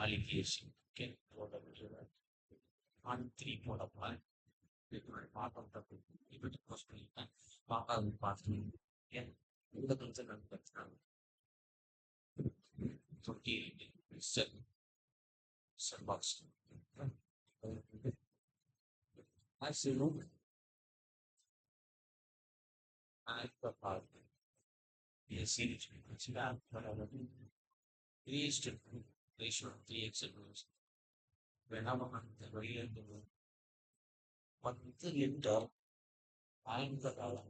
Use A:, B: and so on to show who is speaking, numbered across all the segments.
A: allegation can whatever on three போட பாரு பார்க்க இப்படி போஸ்ட் பண்ணிட்டேன் பார்க்காத பார்த்து ஏன் இந்த கன்சர்ன் பிரச்சனை தொட்டி செல் செல் பாக்ஸ் ஆக்சுவலும் இப்போ பார்த்து series three is to ratio of 3x whenever the வெளியே வந்து லிட்டர் ஆய்ந்த காலம்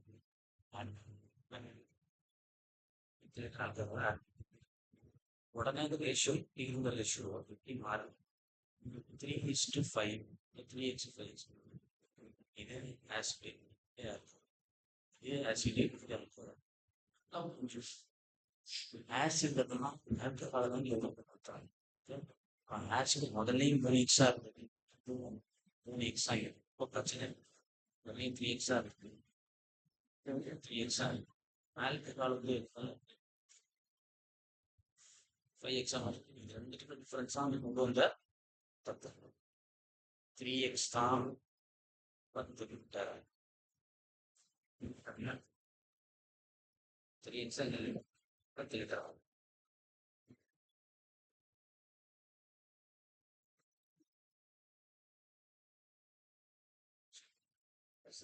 A: உடனே அந்த ரேஷியோ இருந்த ரேஷியோ எப்படி மாறும் 3:5 3x5 இது ஆசிட் இது ஆசிட் ஆசிட் ஆசிட் முதல்லையும் 3x இருந்தது 3x ஆகிடும் இப்போ பிரச்சனை முதல்லையும் 3x இருக்கு 3x இருக்கு ஆல்கஹால் வந்து 5x இருக்கு இது ரெண்டுக்கு டிஃபரன்ஸாக கொண்டு வந்த தப்பு 3x தான் 10 லிட்டர் 3x 10 லிட்டர் ஆகும்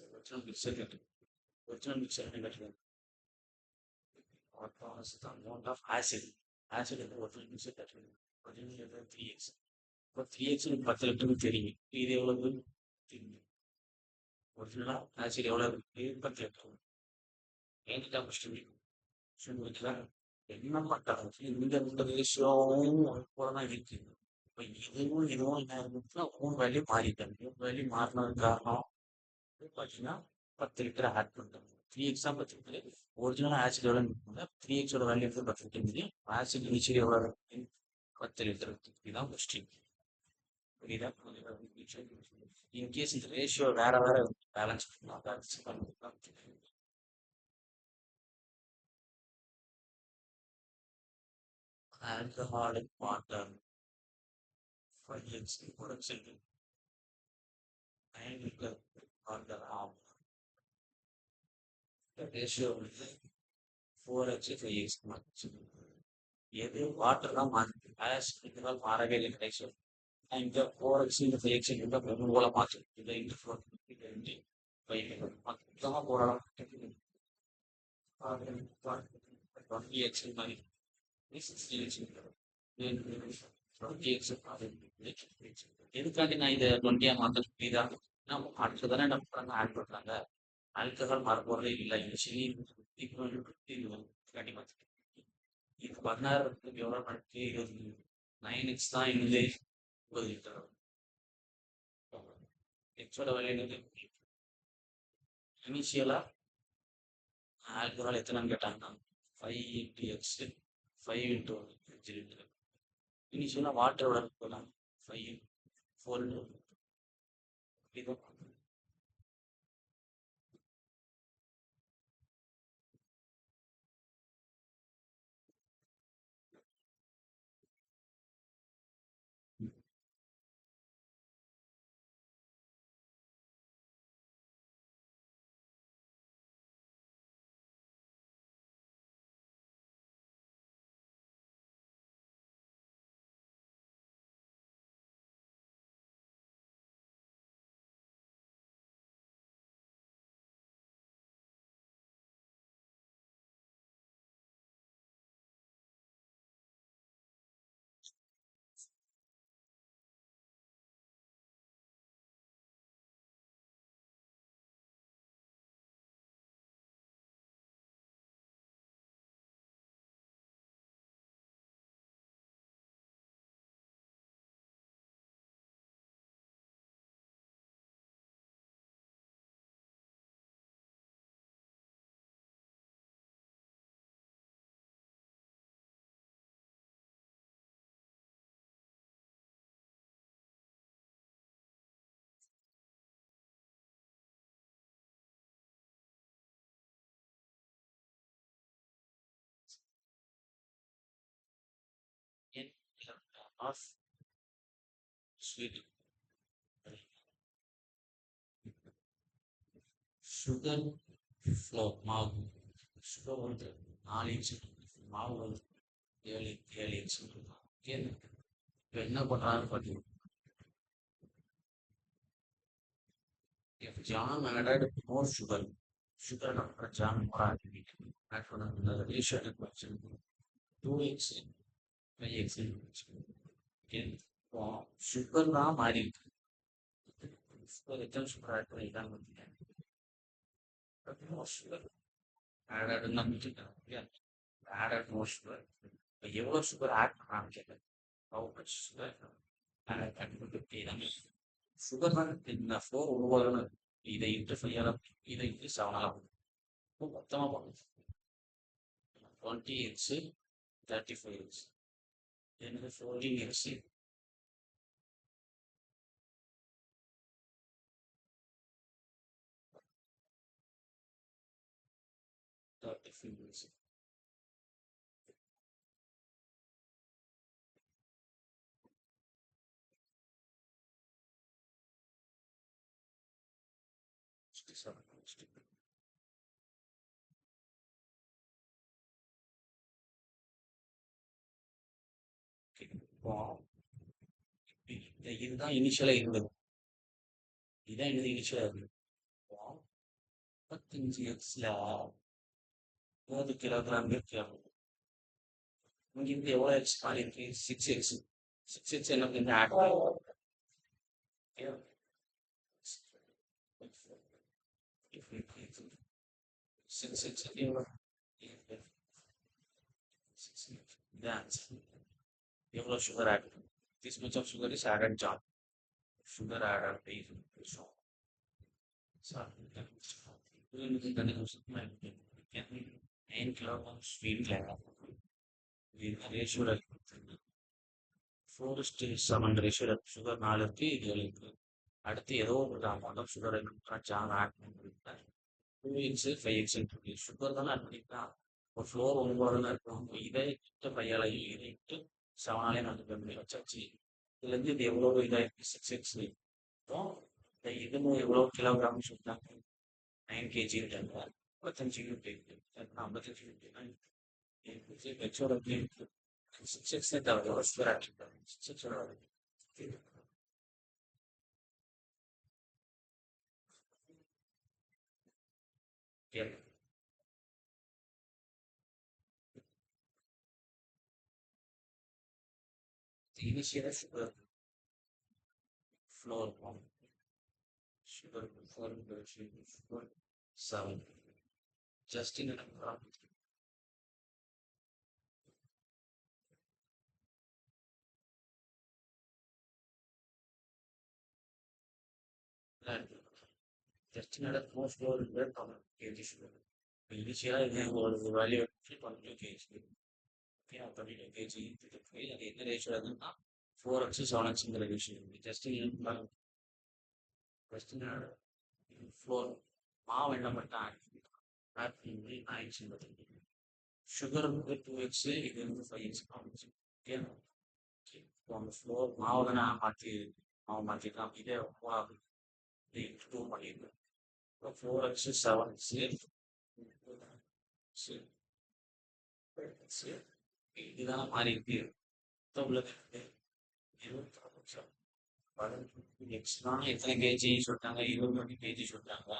A: original mixer the amount of acid in the original mixer that original 3x இப்போ 3x 10 லிட்டருக்கு தெரியும் இது எவ்வளவு தெரியும் ஒரிஜினலா ஆசிட் எவ்வளவு இருக்கு 10 லிட்டர் என்கிட்ட முடிச்சுட்டு என்ன பண்றாங்க இந்த ரேஷியோவும் போலதான் இருக்கு இப்போ இதுவும் என்ன இருந்துச்சுன்னா மூணு வேல்யூ மாறிட்டாங்க மூணு வேல்யூ மாறினது காரணம் பார்த்தீங்கன்னா 10 லிட்டர் ஆட் பண்ணிட்டாங்க 3x 10 லிட்டர் ஒரிஜினல் ஆசிட் எவ்வளோ இருக்குங்க 3x value 10 litre acid initial எவ்வளோ இருக்கு 10 லிட்டர் இதுதான் கொஸ்டின் புரியுதா இன்கேஸ் இந்த ரேஷியோ வேற பேலன்ஸ் பண்ணலாம் ஆல்கஹாலிக் வாட்டர் 5x கூட செல்வி 9 லிட்டர் வாட்டர் ஆகும் ரேஷியோ வந்து 4x 5x மாறிச்சு எது வாட்டர் தான் மாறிச்சு ஆசிட் மாறவே இல்லை ரேஷியோ இந்த 4x இந்த 5x இந்த போல மாற்று இந்த இந்த 5 மொத்தமாக போராடம் 20x மாதிரி 60x எதுக்காண்டி நான் இதை 20 மாற்ற புரியுதா நம்ம அடுத்ததானே நம்ம ஆட் பண்றாங்க ஆல்கஹால் மாற போறதே இல்லை இனிஷியலி கண்டிப்பா இது 16 எவ்வளோ நடக்கு 9x தான் இருந்து 20 லிட்டர் எக்ஸோட வேல்யூ இனிஷியலா ஆல்கஹால் எத்தனைன்னு கேட்டாங்கன்னா 5 × x 5 × 5 லிட்டர் இனிஷியலா வாட்டரோட இருக்கலாம் 5 4 இது n of sweet sugar floor மாவு சுகர் வந்து 4 இன்ச்சு மாவு வந்து 7 இன்ச்சு ஓகே இப்போ என்ன பண்ணுறான்னு பார்த்தீங்கன்னா if John added more sugar after John more added add for the ratio equation 2x 5x okay இப்போ சுகர் தான் மாறி இருக்கு சுகர் எத்தனை சுகர் ஆட் பண்ணிட்டான்னு பார்த்தீங்கன்னா more sugar added நம்பிட்டு added more sugar இப்போ எவ்வளோ சுகர் ஆட் பண்ணான்னு கேட்குறேன் how much sugar add பண்ணிட்டு சுகர் தான் இந்த 4 உருவாகணும் இதை இன்ட்டு 5 இதை இன்ட்டு 7 மொத்தமாக பண்ணும் 20x 35x என்னது 14x 35x இதுதான் இனிஷியலா இருந்தது இதான் இது இனிஷியலா இருந்தது 35xல 30 கிலோகிராம் இருக்கு இங்க இருந்து எவ்வளவு எக்ஸ் மாறி இருக்கு 6x 6x என்ன பண்ணி ஆட் எவ்வளவு sugar add this much of sugar is added John sugar added so 9 kilograms sweet ratio 4:7 ratio sugar 4 இருக்கு இது 7 இருக்கு அடுத்து ஏதோ ஒரு amount of sugar John add பண்ணிருக்காரு 2x 5x சுகர் தானே ஆட் பண்ணிருக்கான் ஒரு ஃப்ளோர் 9 இருக்கும் இதை இட்டு 5 இதை இட்டு 7 நான் பண்ணி வச்சாச்சு இதுல இருந்து இது எவ்வளவு இதாயிருக்கு 6x இதுன்னு எவ்வளவு கிலோகிராம் சொல்லிட்டாங்க 9 kg 55 யூனிட் 55 யூனிட் வச்சோட 6x தவிர sugar add 6x initial sugar floor sugar 7 just in an just another more floor in the kg sugar initial value 22 kg okay 22 kg அது என்ன ரேஷியோ அதுன்னா 4x 7x ratio just flour மாவு என்ன பண்ணிட்டா add பண்ணி ஆயிடுச்சு sugar வந்து 2x இது வந்து 5x ஓகே அந்த ஃப்ளோர் மாவு தானே மாவு மாற்றிக்கலாம் இதே டூ பண்ணிடுது 4x 7x இதுதான் மாறி இருக்கு எக்ஸ்ட்ரா எத்தனை கேஜி சொல்லிட்டாங்க 20 கேஜி சொல்லிட்டாங்க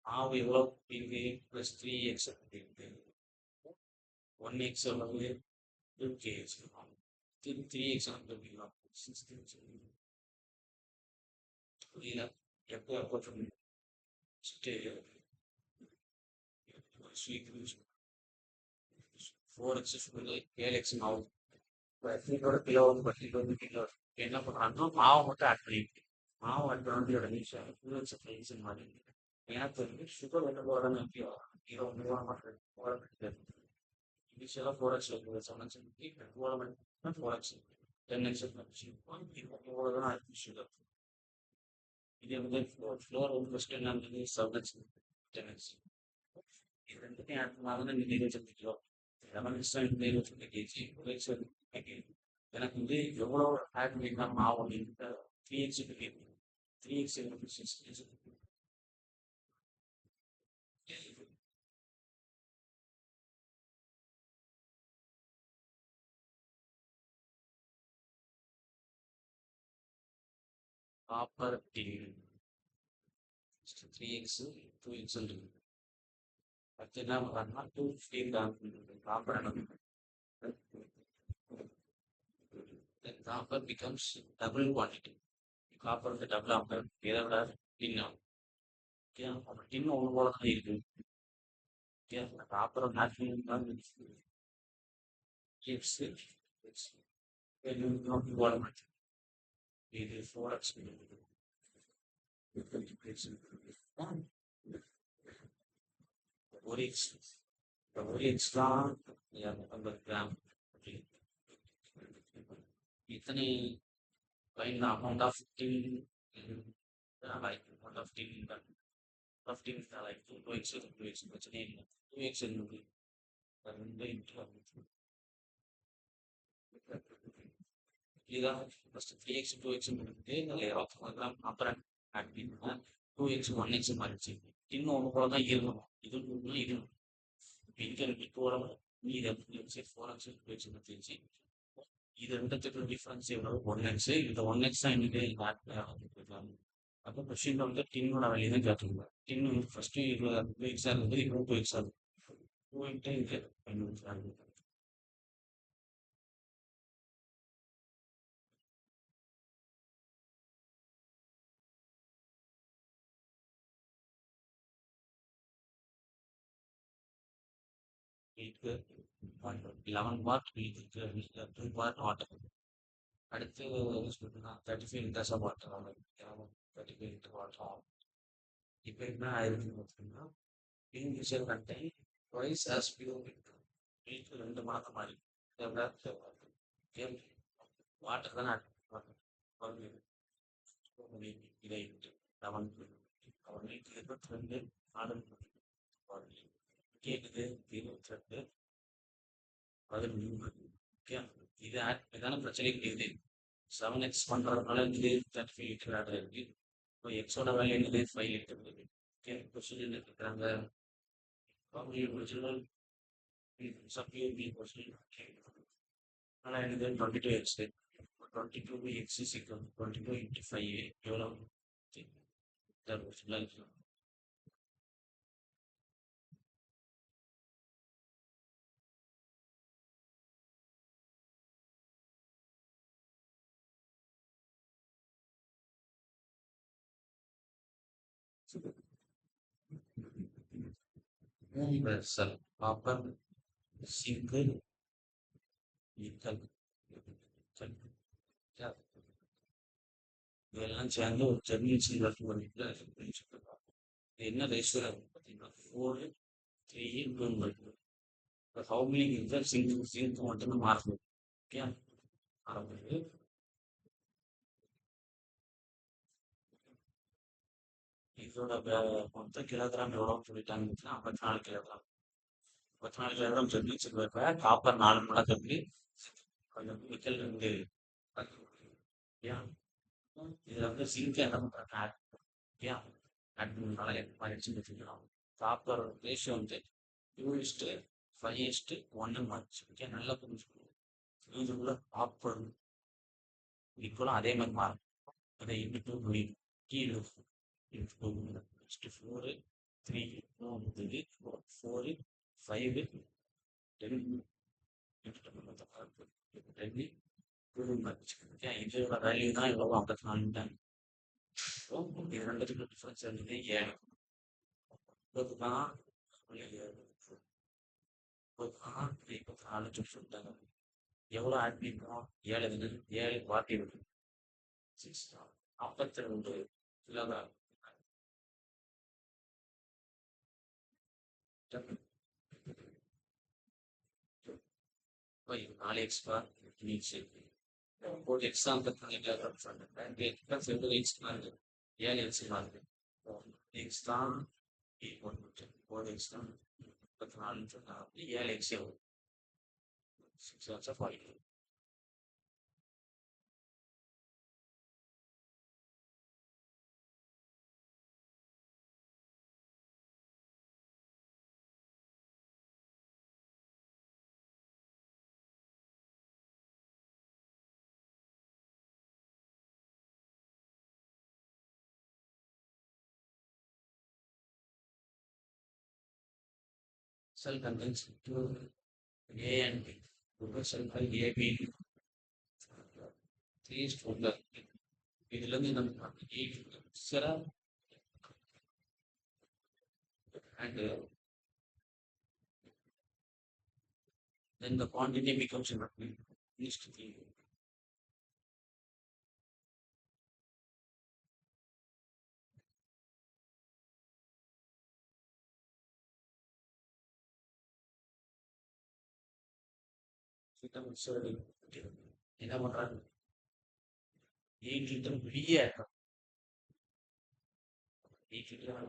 A: மாவு எவ்வளவு இருக்கு +3x இருக்கு 1x வந்து 2kg 3x பண்ணிக்கலாம் 6 புரியல எப்போ ஸ்வீட் 4x 7x மாவு கிலோ கிலோ என்ன பண்றாங்கன்னா மாவை மட்டும் ஆட் பண்ணிட்டு மாவு ஆட் பண்ணோட நிமிஷம் மாதிரி எனக்கு வந்து சுகர் என்ன போடுறாங்க கிலோ இனிஷியலாக 4x 7x போட 4x 10x இவ்வளோதான் ஆயிடுச்சு சுகர் இது வந்து ஃப்ளோர் வந்து ஃபர்ஸ்ட் என்ன இருந்தது 7x 10x இது ரெண்டுத்தையும் ஆட் பண்ணாதான் இந்த 25 கிலோ 11 கேஜி 1x எனக்கு வந்து எவ்வளோ ஆட் பண்ணினா ஆகும் அப்படின்னு 3x 3x காப்பர் டின் 3x 2x இருக்கு. அடுத்து என்ன பண்ணாங்கன்னா 215 தான் copper then copper becomes double quantity. Copper வந்து டபுள் ஆகும். எதை விட டின் ஆகும். ஓகே அப்போ டின் ஒன்று போல தான் இருக்கு. ஓகே காப்பர் மேக்ஸிமம் தான் எக்ஸ் எக்ஸ் போட மாட்டேன். இது 4x ஒரு எக்ஸ் ஒரு எக்ஸ் தான் 250 கிராம். இத்தனை fine amount of tin like amount of tin like 2x பிரச்சனை இல்லை 2x இருந்தது 2 into இதுதான் ஃபர்ஸ்ட் 3x 2x பண்ணிட்டு கிராம் அப்புறம் ஆட் பண்ணினா 2x 1x மாறிடுச்சு இன்னும் ஒன்று போல தான் இருக்கணும் இது இது இங்கே இப்போ மீது 4x 2x தெரிஞ்சு இது ரெண்டுத்துக்கு டிஃபரன்ஸ் எவ்வளோ 1x இந்த 1x தான் இன்னைக்கு ஆட் அப்போ கொஸ்டின் வந்து டின்னோட வேலையை தான் கேட்டுருங்க டின் வந்து ஃபர்ஸ்ட்டு 2x இருந்தது இப்போ 2x ஆகுது 2 இன்ட்டு இது 5 11 மார்க் 2 மார்க் வாட்டர் அடுத்து சொல்லுன்னா 35 லிட்டர்ஸாக வாட்டர் 35 லிட்டர் வாட்டர் இப்போ என்ன ஆயிருக்குன்னு பார்த்தீங்கன்னா initial contain twice as pure milk 2 மடங்கு மாறி வாட்டர் தானே இதை 11 அவர் மில்க் 22 ஆர்டர் கேக்குது 22 13 ஓகே இது இதான பிரச்சனை கிடையாது 7x பண்றதுனால இது 35 லிட்டர் ஆர்டர் இருக்கு இப்போ எக்ஸோட வேல்யூ என்னது 5 லிட்டர் இருக்கு ஓகே கொஸ்டின் என்ன கேட்குறாங்க ஒரிஜினல் சப்யூர் பி கொஸ்டின் ஆனால் எனக்கு 22x 22x is equal to 22 into 5 எவ்வளோ universal copper single nickel இதெல்லாம் சேர்ந்து ஒரு ஜெர்மன் சில்வர் பண்ணிட்டு இது என்ன ரேஷியோ பார்த்தீங்கன்னா 4 3 2 ஹவு மெனி லிட்டர் சிங்க் மட்டும்தான் மாறுது ஓகே ஆரம்பிச்சு இதோட மொத்த கிலோகிராம் எவ்வளோன்னு சொல்லிட்டாங்கன்னா 54 kilogram 54 kilogram German silver copper 4 மடங்கு இருக்கு கொஞ்சம் நிக்கல் 2 இதுல வந்து சிங்க் என்ன பண்றாங்க ஆட் பண்ணால மாறிடுச்சுன்னு வச்சுக்கலாம் காப்பர் ரேஷியோ வந்து 2:5:1 மாறிச்சு ஓகே நல்லா புரிஞ்சுக்கணும் இதுக்குள்ள காப்பர் ஈக்குவலாக அதே மாதிரி மாறும் அதை இன்ட்டு முடியும் கீழே நெக்ஸ்ட் 4 3 4 4 5 10 10 இதோட வேல்யூ தான் எவ்வளோ 54 இது ரெண்டுத்துக்கு டிஃபரன்ஸ் இருந்தது 7 54 சொல்லிட்டாங்க எவ்வளோ ஆட் பண்ணிருக்கோம் 7 பார்ட்டி இருக்கு 52 கிலோகிராம் இப்போ 4 எக்ஸ்ட்ரா ஒரு எக்ஸாம் எக்ஸ் 7 எக்ஸ் மாறுது எக்ஸ் தான் ஒரு எக்ஸ் தான் 34 7 எக்ஸ் எவ்வளோ 6 45 cell contains two A and B. Total cell by A, B, three is total. இதுலேருந்து நம்ம எயிட் சில and then the quantity becomes least three. என்ன பண்றாங்க 8 லிட்டர் வெளியே 8 லிட்டர்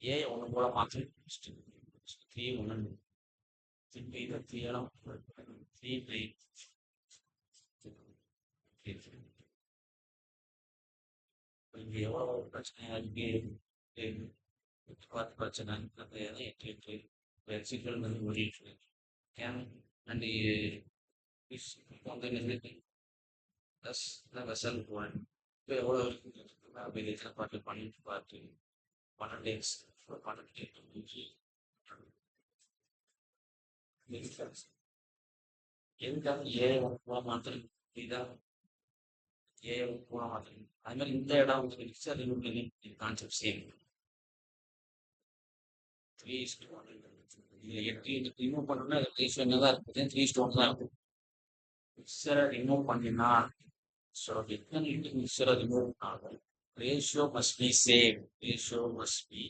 A: ஏ ஒன்று போல மாற்றி 3 1 திருப்பி இதை 3 இடம் 3 இங்கே எவ்வளோ பிரச்சனை இருக்கு பார்த்து பிரச்சனை அந்த 8 லிட்டர் சிக்கல் வந்து ஓடிட்டு இருக்கு can and plus vessel one இப்போ எவ்வளோ இருக்குது அப்படி பார்த்து பண்ணிட்டு பார்த்து 12 days for 12 days. எதுக்காக ஏ போக மாத்திரம் இதுதான் ஏ போக மாத்திரம் அது மாதிரி இந்த இடம் வந்து மிக்சர் கான்செப்ட் சேம் 3:1 இதுல 8 ரிமூவ் பண்ணோம்னா ரேஷியோ என்னதான் இருக்குது 3:1 தான் இருக்கும் மிக்சரை ரிமூவ் பண்ணினா ஸோ எத்தனை லிட்டர் மிக்சரை ரிமூவ் ஆகும் ratio must be same. Ratio must be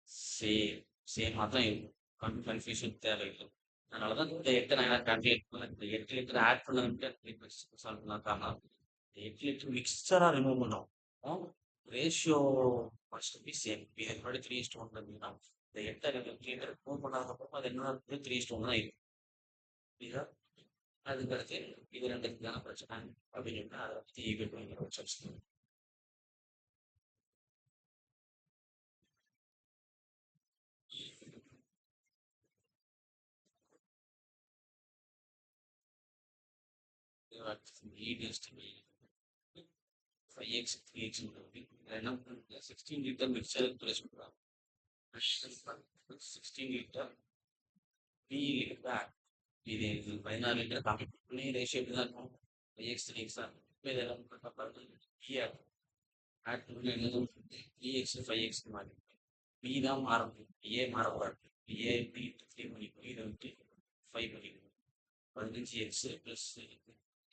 A: same. சேமாக தான் இருக்கும் கன்ஃபியூஷன் தேவையில்லை அதனால தான் இந்த 8 நான் கால்குலேட் பண்ணேன் இந்த 8 லிட்டர் ஆட் பண்ண சால்வ் பண்ணாக்காம இந்த 8 லிட்டர் மிக்சராக ரிமூவ் பண்ணோம் ரேஷியோ மஸ்ட் பி சேம் இது முன்னாடி 3:1 அப்படின்னா இந்த 8 லிட்டர் ரிமூவ் பண்ணாதப்போ அது என்ன 3:1 தான் இருக்கும் புரியுதா அதுக்கடுத்து இது ரெண்டுக்கான பிரச்சனை அப்படின்னு சொன்னா அதை பற்றி ஈக்குவல் பண்ணிக்கிற வச்சு heat is to be 5x 3x என்ன 16 லிட்டர் மிக்சர் ப்ளேஸ் பண்ணுறாங்க 16 லிட்டர் பி லிட்டர் இது 16 லிட்டர் கம்ப்ளீட் பண்ணி ரேஷியோ எப்படி தான் இருக்கும் 5x 3x தான் இப்போ இதெல்லாம் பிஆர் ஆட் பண்ணி என்னது 3x 5x மாறி பி தான் மாற முடியும் ஏ மாறக்கூடாது ஏ பி 3 பண்ணிக்கணும் இதை வந்து 5 பண்ணிக்கணும் 15x plus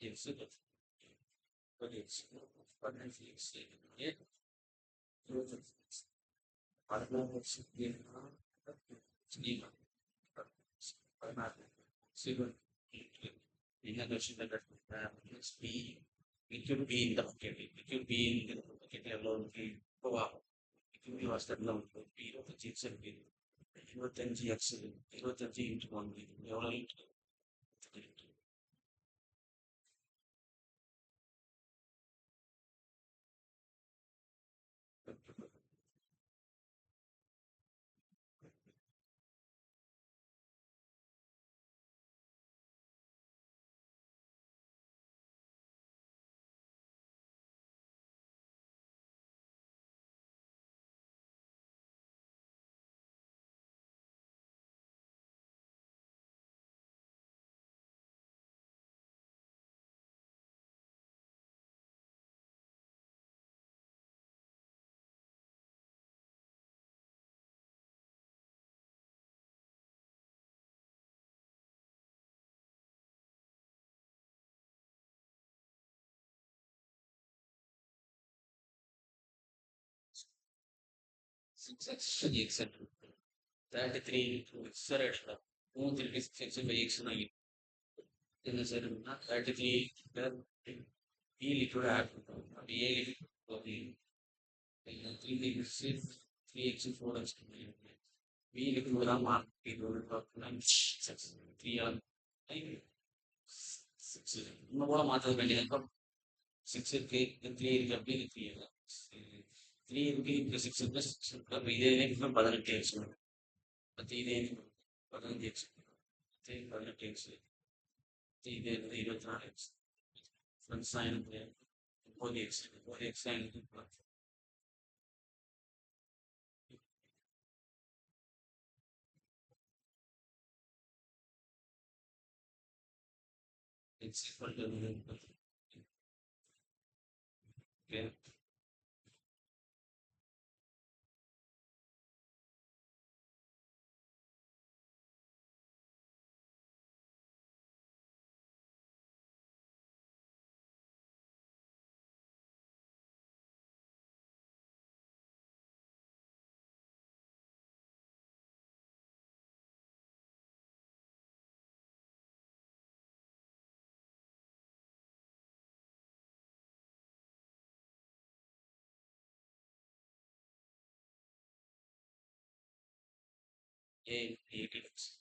A: x but it's but I feel it it could be in the bucket, it could be in the bucket alone, it could be was that low, it of the chips and it 25x 25 into 1 million. Succession etc. 33 mixer at 236 by x na in the set 33 e liquid add a liquid 3x 4x b liquid mark it will talk 3 on 6 இன்னும் கூட மாற்ற வேண்டியது 6 இருக்கு 3 இருக்கு அப்படி 3 3 இருக்கு இந்த 6 இருக்கு 6 இருக்கு அப்போ இதே 18 எக்ஸ் பத்தி இதே 15 எக்ஸ் 18 எக்ஸ் இதே 24 எக்ஸ் ஃப்ரெண்ட்ஸ் ஆயிருக்கு 30 எக்ஸ் 30 எக்ஸ் ஆயிருக்கு x equal to okay. A 18x.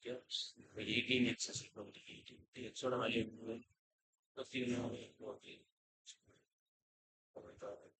A: Yes. 18x is equal to 18. The x ஓட value 15 okay. Oh my god.